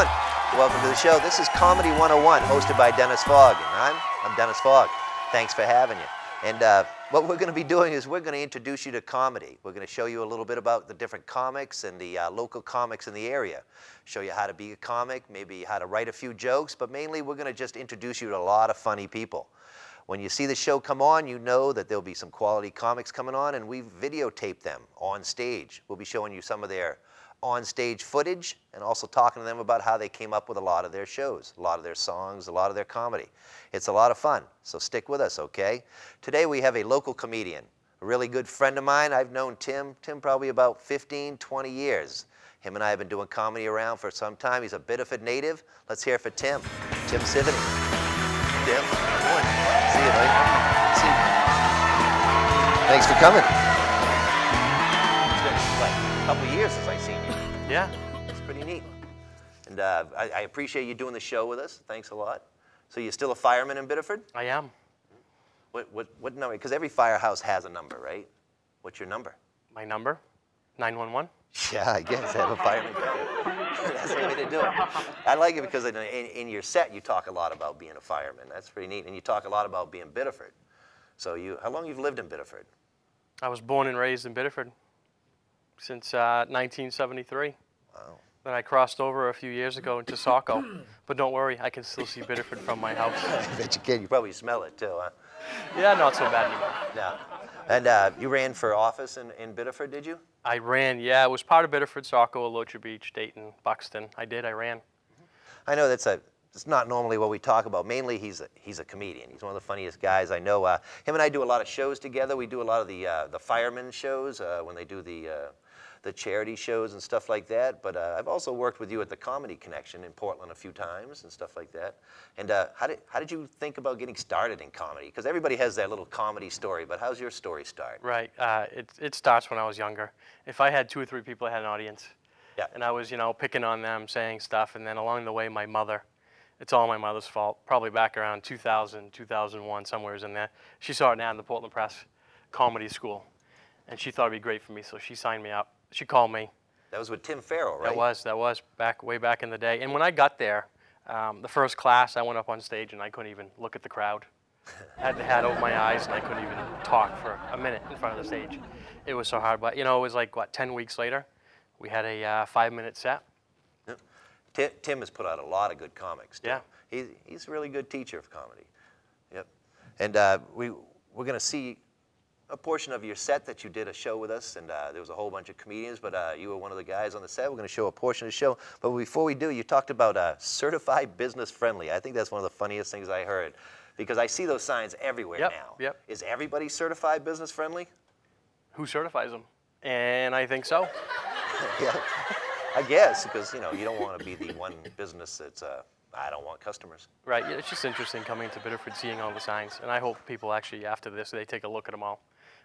everyone. Welcome to the show. This is Comedy 101, hosted by Dennis Fogg. And I'm Dennis Fogg. Thanks for having you. And what we're going to be doing is we're going to introduce you to comedy. We're going to show you a little bit about the different comics and the local comics in the area. Show you how to be a comic, maybe how to write a few jokes, but mainly we're going to just introduce you to a lot of funny people. When you see the show come on, you know that there'll be some quality comics coming on, and we've videotaped them on stage. We'll be showing you some of their on-stage footage and also talking to them about how they came up with a lot of their shows, a lot of their songs, a lot of their comedy. It's a lot of fun, so stick with us, okay? Today we have a local comedian, a really good friend of mine. I've known Tim probably about 15, 20 years. Him and I have been doing comedy around for some time. He's a Biddeford native. Let's hear it for Tim Sevigny. Tim, good morning. See you, buddy. See you. Thanks for coming. It's been like a couple of years since I've seen you. Yeah. It's pretty neat. And I appreciate you doing the show with us. Thanks a lot. So you're still a fireman in Biddeford? I am. What number? Because every firehouse has a number, right? What's your number? My number? 911? Yeah, I guess. Have a fireman come. That's the way to do it. I like it because in your set you talk a lot about being a fireman. That's pretty neat. And you talk a lot about being Biddeford. So how long you've lived in Biddeford? I was born and raised in Biddeford since 1973. Wow. Then I crossed over a few years ago into Saco. But don't worry, I can still see Biddeford from my house. I bet you can. You probably smell it too, huh? Yeah, not so bad anymore. No. And you ran for office in Biddeford, did you? I ran, yeah. It was part of Biddeford, Saco, Alocha Beach, Dayton, Buxton. I ran. I know it's not normally what we talk about. Mainly, he's a comedian. He's one of the funniest guys I know. Him and I do a lot of shows together. We do a lot of the firemen shows when they do the charity shows and stuff like that. But I've also worked with you at the Comedy Connection in Portland a few times and stuff like that. And how did you think about getting started in comedy? Because everybody has their little comedy story, but how's your story start? Right. It starts when I was younger. If I had 2 or 3 people that had an audience, yeah, and I was, picking on them, saying stuff, and then along the way, my mother, it's all my mother's fault, probably back around 2000, 2001, somewhere in there. She saw an ad in the Portland Press comedy school, and she thought it'd be great for me, so she signed me up. She called me. That was with Tim Farrell, right? That was way back in the day. And when I got there, the first class, I went up on stage, and I couldn't even look at the crowd. I had the hat over my eyes, and I couldn't even talk for a minute in front of the stage. It was so hard, but it was like, 10 weeks later, we had a 5-minute set. Yep. Tim has put out a lot of good comics, too. Yeah. He's a really good teacher of comedy. Yep. And we're going to see a portion of your set that you did a show with us, and there was a whole bunch of comedians, but you were one of the guys on the set. We're going to show a portion of the show. But before we do, you talked about certified business friendly. I think that's one of the funniest things I heard, because I see those signs everywhere now. Yep. Is everybody certified business friendly? Who certifies them? And I think so. Yeah, I guess, because you don't want to be the one business that's I don't want customers. Right. Yeah, it's just interesting coming to Biddeford, seeing all the signs, and I hope people actually after this they take a look at them all.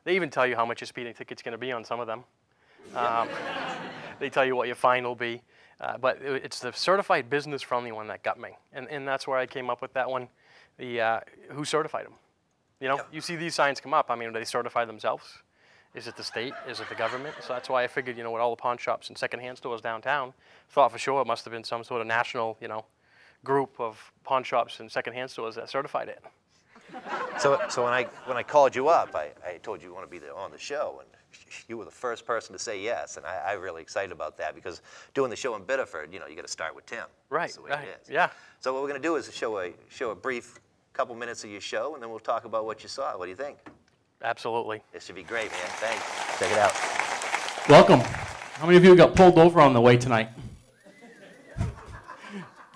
They even tell you how much your speeding ticket's going to be on some of them. They tell you what your fine will be, but it's the certified business friendly one that got me, and that's where I came up with that one. The who certified them? You see these signs come up. I mean, do they certify themselves? Is it the state? Is it the government? So that's why I figured, with all the pawn shops and secondhand stores downtown, thought for sure it must have been some sort of national, group of pawn shops and secondhand stores that certified it. So when I called you up, I told you want to be on the show, and you were the first person to say yes, and I'm really excited about that, because doing the show in Biddeford, you got to start with Tim. Right. That's the way it is. Yeah. So what we're going to do is show a brief couple minutes of your show, and then we'll talk about what you saw. What do you think? Absolutely. This should be great, man. Thanks. Check it out. Welcome. How many of you got pulled over on the way tonight?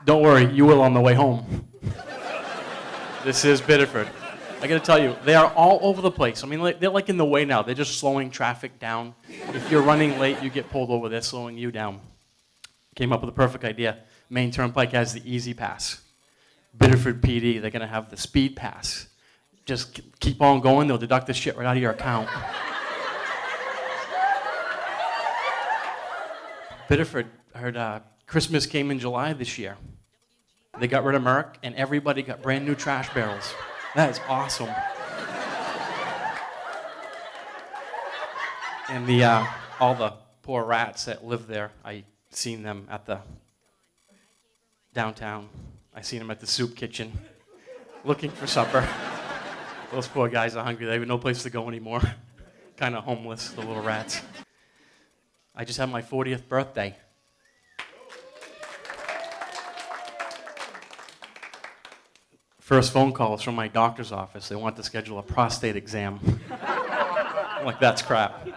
Don't worry, you will on the way home. This is Biddeford. I got to tell you, they are all over the place. I mean, they're like in the way now. They're just slowing traffic down. If you're running late, you get pulled over. They're slowing you down. Came up with a perfect idea. Main Turnpike has the Easy Pass. Biddeford PD, they're going to have the Speed Pass. Just keep on going. They'll deduct the shit right out of your account. Biddeford, I heard Christmas came in July this year. They got rid of Merck, and everybody got brand new trash barrels. That is awesome. And all the poor rats that live there, I seen them at the downtown. I seen them at the soup kitchen, looking for supper. Those poor guys are hungry. They have no place to go anymore. Kind of homeless, the little rats. I just had my 40th birthday. First phone call is from my doctor's office. They want to schedule a prostate exam. I'm like, that's crap.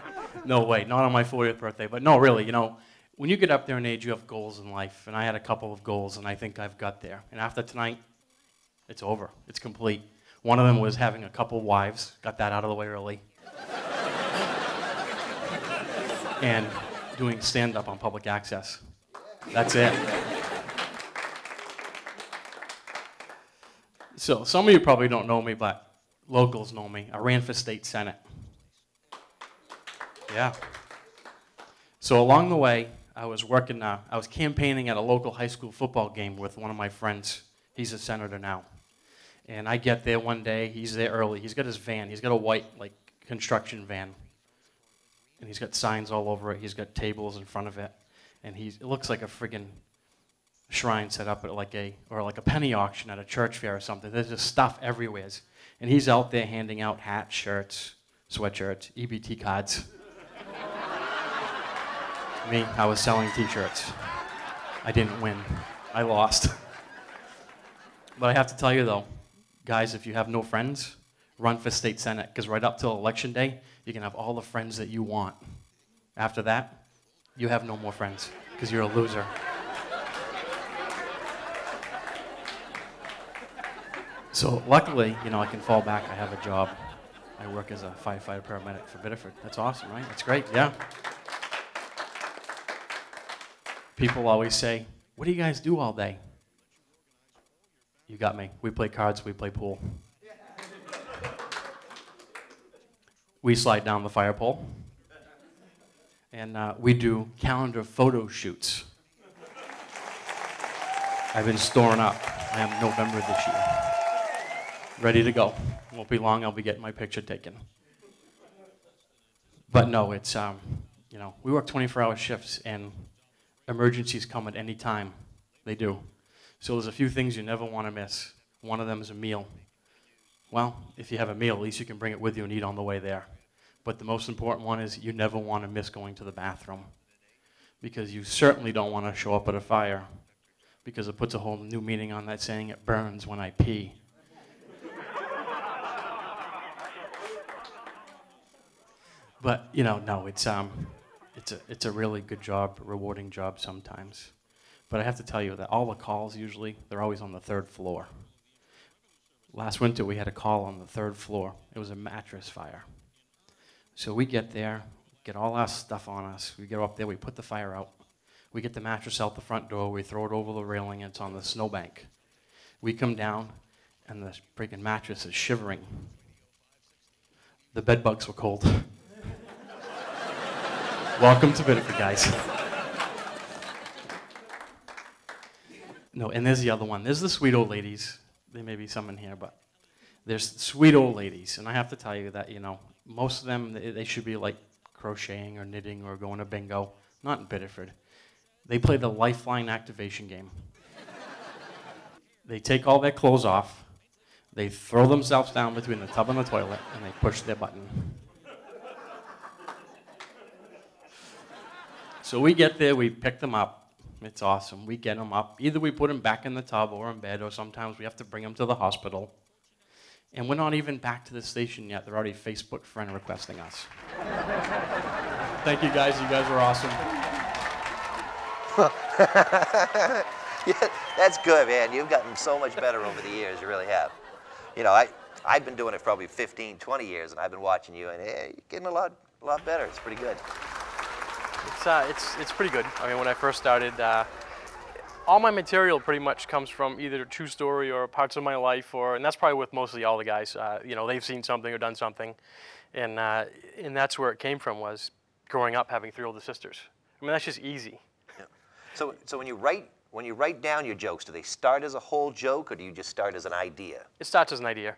No way, not on my 40th birthday. But no, really, you know, when you get up there in age, you have goals in life. And I had a couple of goals, and I think I've got there. And after tonight, it's over. It's complete. One of them was having a couple wives. Got that out of the way early. And doing stand-up on public access. That's it. So some of you probably don't know me, but locals know me. I ran for state senate. Yeah. So along the way, I was campaigning at a local high school football game with one of my friends. He's a senator now. And I get there one day, he's there early. He's got his van. He's got a white, like, construction van. And he's got signs all over it. He's got tables in front of it. And it looks like a friggin' shrine set up at like a penny auction at a church fair or something. There's just stuff everywhere. And he's out there handing out hats, shirts, sweatshirts, EBT cards. Me, I was selling t-shirts. I didn't win. I lost. But I have to tell you though, guys, if you have no friends, run for state senate, because right up till election day, you can have all the friends that you want. After that, you have no more friends, because you're a loser. So luckily, you know, I can fall back. I have a job. I work as a firefighter paramedic for Biddeford. That's awesome, right? That's great, yeah. People always say, what do you guys do all day? You got me. We play cards, we play pool. We slide down the fire pole. And we do calendar photo shoots. I've been storing up. I am November this year. Ready to go. Won't be long, I'll be getting my picture taken. But no, it's, you know, we work 24-hour shifts, and emergencies come at any time. They do. So there's a few things you never want to miss. One of them is a meal. Well, if you have a meal, at least you can bring it with you and eat on the way there. But the most important one is you never want to miss going to the bathroom, because you certainly don't want to show up at a fire, because it puts a whole new meaning on that saying, it burns when I pee. But, you know, no, it's a really good job, rewarding job sometimes. But I have to tell you that all the calls usually, they're always on the 3rd floor. Last winter we had a call on the 3rd floor. It was a mattress fire. So we get there, get all our stuff on us. We get up there, we put the fire out. We get the mattress out the front door, we throw it over the railing, and it's on the snowbank. We come down, and the freaking mattress is shivering. The bed bugs were cold. Welcome to Biddeford, guys. No, and there's the other one. There's the sweet old ladies. There may be some in here, but there's sweet old ladies. And I have to tell you that, you know, most of them, they should be like crocheting or knitting or going to bingo. Not in Biddeford. They play the lifeline activation game. They take all their clothes off, they throw themselves down between the tub and the toilet, and they push their button. So we get there, we pick them up. It's awesome. We get them up. Either we put them back in the tub or in bed, or sometimes we have to bring them to the hospital. And we're not even back to the station yet. They're already Facebook friend requesting us. Thank you, guys. You guys were awesome. Yeah, that's good, man. You've gotten so much better over the years. You really have. You know, I've been doing it for probably 15, 20 years, and I've been watching you, and hey, you're getting a lot better. It's pretty good. It's pretty good. I mean, when I first started, all my material pretty much comes from either a true story or parts of my life, and that's probably with mostly all the guys. You know, they've seen something or done something, and that's where it came from, was growing up having 3 older sisters. I mean, that's just easy. Yeah. So when you write down your jokes, do they start as a whole joke, or do you just start as an idea? It starts as an idea.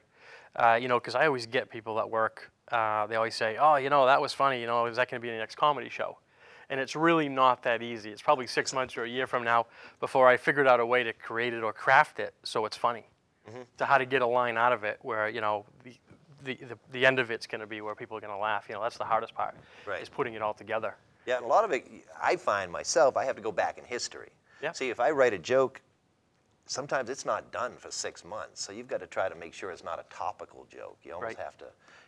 You know, because I always get people at work, they always say, oh, you know, that was funny, you know, is that going to be in the next comedy show? And it's really not that easy. It's probably 6 months or a year from now before I figured out a way to create it or craft it so it's funny. To how to get a line out of it where, you know, the end of it's going to be where people are going to laugh. You know, that's the hardest part, is putting it all together. Yeah, and a lot of it, I find myself, I have to go back in history. Yeah. See, if I write a joke, sometimes it's not done for 6 months, so you've got to try to make sure it's not a topical joke. You almost have to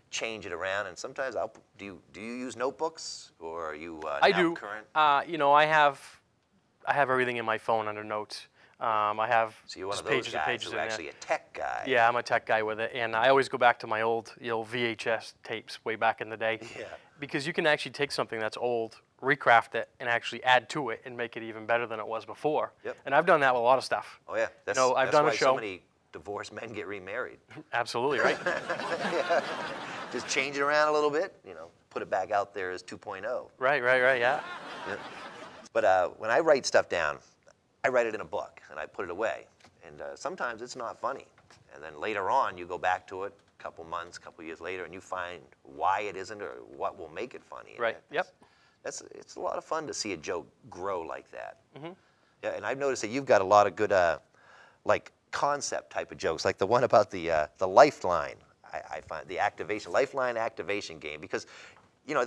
change it around, and sometimes do you use notebooks, or are you I now do. current? You know, I have everything in my phone under notes. I have So you're one just of those pages and guys pages who's in there. actually a tech guy. Yeah, I'm a tech guy with it, and I always go back to my old VHS tapes way back in the day. Yeah. Because you can actually take something that's old, recraft it, and actually add to it and make it even better than it was before. Yep. And I've done that with a lot of stuff. Oh yeah, that's, you know, I've that's done why a show. so many divorced men get remarried. Absolutely, right? Yeah. Just change it around a little bit, you know, put it back out there as 2.0. Right, yeah. Yeah. But when I write stuff down, I write it in a book and I put it away. And sometimes it's not funny. And then later on, you go back to it a couple months, a couple years later, and you find why it isn't or what will make it funny. Right, yep. It's a lot of fun to see a joke grow like that. Yeah, and I've noticed that you've got a lot of good, like, concept type of jokes, like the one about the lifeline. I find the lifeline activation game, because, you know,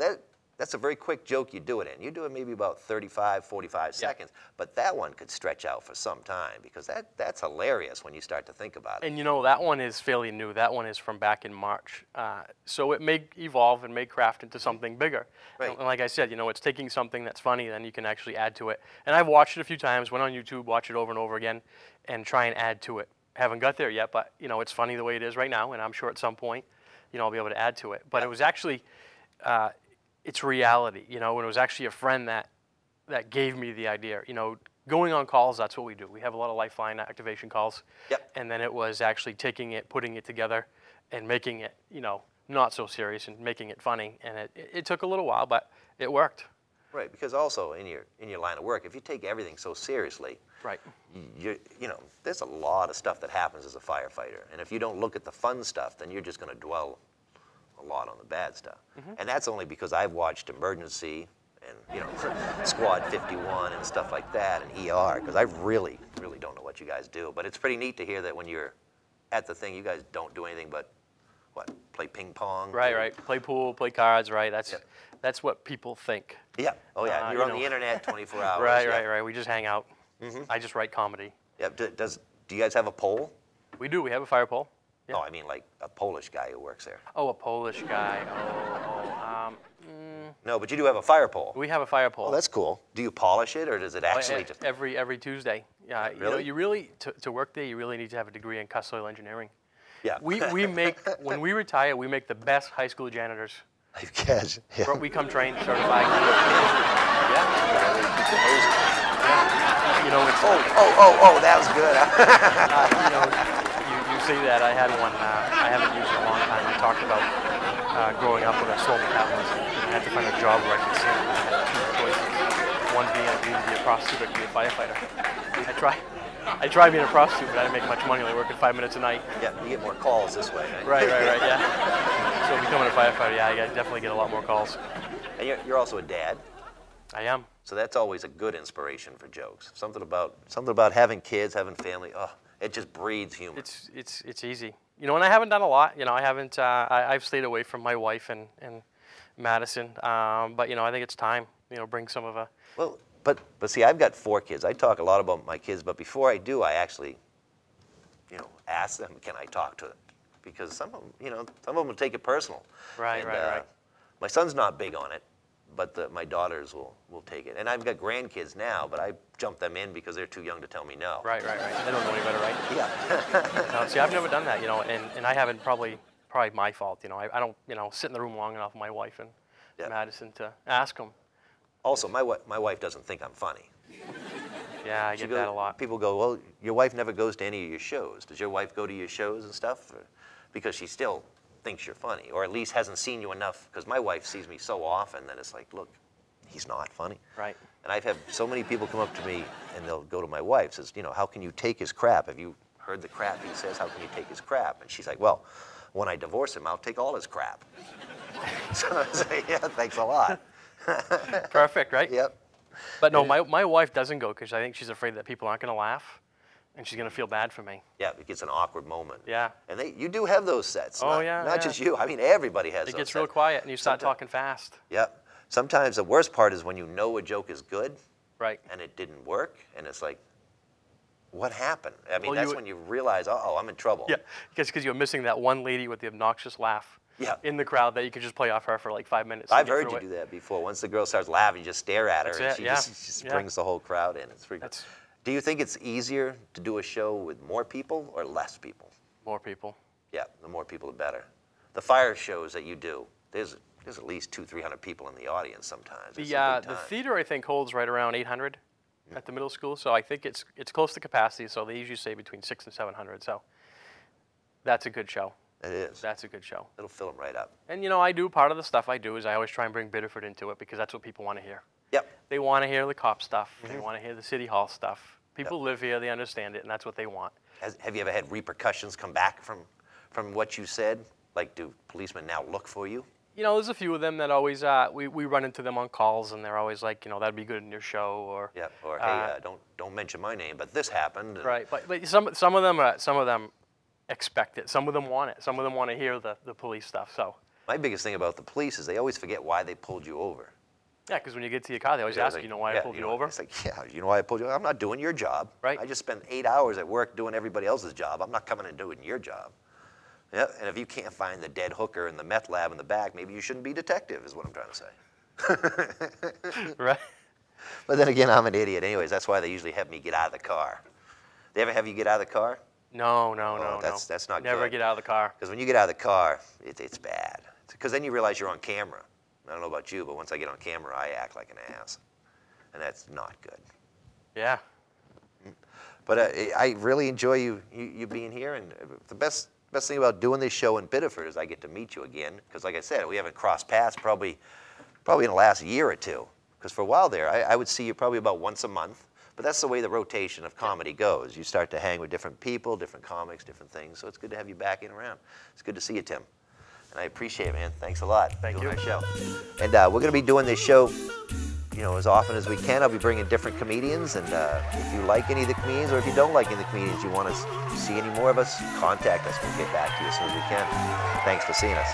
that's a very quick joke you do it in. You do it maybe about 35, 45 seconds, but that one could stretch out for some time, because that's hilarious when you start to think about it. And you know, that one is fairly new. That one is from back in March. So it may evolve and may craft into something bigger. Right. And like I said, you know, it's taking something that's funny, then you can actually add to it. And I've watched it a few times, went on YouTube, watch it over and over again, and try and add to it. Haven't got there yet, but, you know, it's funny the way it is right now, and I'm sure at some point, you know, I'll be able to add to it. But it was actually, it's reality, you know, and it was actually a friend that gave me the idea. You know, going on calls, that's what we do. We have a lot of lifeline activation calls. Yep. And then it was actually taking it, putting it together, and making it, you know, not so serious and making it funny. And it took a little while, but it worked. Right, because also in your line of work, if you take everything so seriously, Right. you know, there's a lot of stuff that happens as a firefighter, and if you don't look at the fun stuff, then you're just going to dwell a lot on the bad stuff. And that's only because I've watched Emergency and, you know, Squad 51 and stuff like that, and ER, because I really don't know what you guys do. But it's pretty neat to hear that when you're at the thing, you guys don't do anything but, what, play ping pong? Right. Play pool, play cards, right? That's what people think. Yeah. Oh, yeah. You're you on know. the internet 24 hours. Right. We just hang out. I just write comedy. Yeah. Do you guys have a poll? We do. We have a fire pole. Yeah. No, I mean like a Polish guy who works there. Oh, a Polish guy. No, but you do have a fire pole. We have a fire pole. Oh, that's cool. Do you polish it, or does it actually just... Every Tuesday. Yeah. You know, you really to work there, you really need to have a degree in cut soil engineering. Yeah. We make when we retire, we make the best high school janitors. I guess. Yeah. We come trained, certified. Yeah. You know, it's Oh, that was good. you know, you see that. I had one. I haven't used it in a long time. I talked about growing up with a slow metabolism. I had to find a job where I could sing. I had two choices. One being I could either be a prostitute or I could be a firefighter. I tried being a prostitute, but I didn't make much money. Only working 5 minutes a night. Yeah, you get more calls this way, right? Right. Yeah. So becoming a firefighter, yeah, I definitely get a lot more calls. And you're also a dad. I am. So that's always a good inspiration for jokes. Something about having kids, having family. Oh, it just breeds humor. It's easy. You know, and I haven't done a lot. You know, I haven't. I've stayed away from my wife and Madison. But you know, I think it's time. You know, bring some of a. Well, but see, I've got 4 kids. I talk a lot about my kids, but before I do, I actually, you know, ask them, can I talk to them? Because some of them will take it personal. Right. My son's not big on it, but my daughters will take it. And I've got grandkids now, but I jump them in because they're too young to tell me no. Right. They don't know any better, right? Yeah. No, see, I've never done that, you know, and I haven't probably my fault, you know. I don't, you know, sit in the room long enough with my wife and Madison to ask them. Also, my wife doesn't think I'm funny. Yeah, I get that a lot. People go, well, your wife never goes to any of your shows. Does your wife go to your shows and stuff? Because she still thinks you're funny, or at least hasn't seen you enough. Because my wife sees me so often that it's like, look, he's not funny. Right. And I've had so many people come up to me and they'll go to my wife, says, you know, how can you take his crap? Have you heard the crap he says? How can you take his crap? And she's like, well, when I divorce him, I'll take all his crap. So I say, yeah, thanks a lot. Perfect, right? Yep. But no, my wife doesn't go because I think she's afraid that people aren't going to laugh, and she's going to feel bad for me. Yeah, it gets an awkward moment. Yeah. And you do have those sets. Oh, not, yeah, Not yeah. just you. I mean, everybody has It those gets sets. real quiet, and you start talking fast. Yep. Sometimes the worst part is when you know a joke is good, Right. and it didn't work, and it's like, what happened? I mean, Well, that's when you realize, uh-oh, I'm in trouble. Yeah, because you're missing that one lady with the obnoxious laugh Yeah. in the crowd that you could just play off her for like 5 minutes. I've heard you do that before. Once the girl starts laughing, you just stare at her, That's and it, she yeah. just Yeah. brings the whole crowd in. It's pretty good. That's Do you think it's easier to do a show with more people or less people? more people. Yeah, the more people, the better. The fire shows that you do, there's at least 200-300 people in the audience sometimes. It's a The good time. theater I think holds right around 800 at the middle school, so I think it's close to capacity. So they usually say between 600 and 700. So that's a good show. It is. That's a good show. It'll fill them right up. And you know, I do part of the stuff I do is I always try and bring Biddeford into it because that's what people want to hear. Yep. They want to hear the cop stuff. They want to hear the city hall stuff. People live here, they understand it, and that's what they want. Have you ever had repercussions come back from what you said? Like, do policemen now look for you? You know, there's a few of them that always, we run into them on calls, and they're always like, you know, that'd be good in your show, or Yeah. Or hey, don't mention my name, but this happened. and- right. But some of them expect it. Some of them want it. Some of them want to hear the police stuff. So My biggest thing about the police is they always forget why they pulled you over. yeah, because when you get to your car, they always Yeah, ask like, you know why I yeah, pulled you know, over. It's like, yeah, you know why I pulled you over? I'm not doing your job. Right. I just spent 8 hours at work doing everybody else's job. I'm not coming and doing your job. Yeah, and if you can't find the dead hooker in the meth lab in the back, maybe you shouldn't be detective, is what I'm trying to say. Right. But then again, I'm an idiot anyways. That's why they usually have me get out of the car. They ever have you get out of the car? No. That's not Never good. get out of the car. Because when you get out of the car, it's bad. Because then you realize you're on camera. I don't know about you, but once I get on camera, I act like an ass. And that's not good. Yeah. But I really enjoy you being here. And the best thing about doing this show in Biddeford is I get to meet you again. Because like I said, we haven't crossed paths probably in the last year or two. Because for a while there, I would see you probably about once a month. But that's the way the rotation of comedy goes. You start to hang with different people, different comics, different things. So it's good to have you back in around. It's good to see you, Tim. And I appreciate it, man. Thanks a lot. Thank Doing you. our show. And we're going to be doing this show, you know, as often as we can. I'll be bringing different comedians. And if you like any of the comedians, or if you don't like any of the comedians, you want to see any more of us, contact us. We'll get back to you as soon as we can. Thanks for seeing us.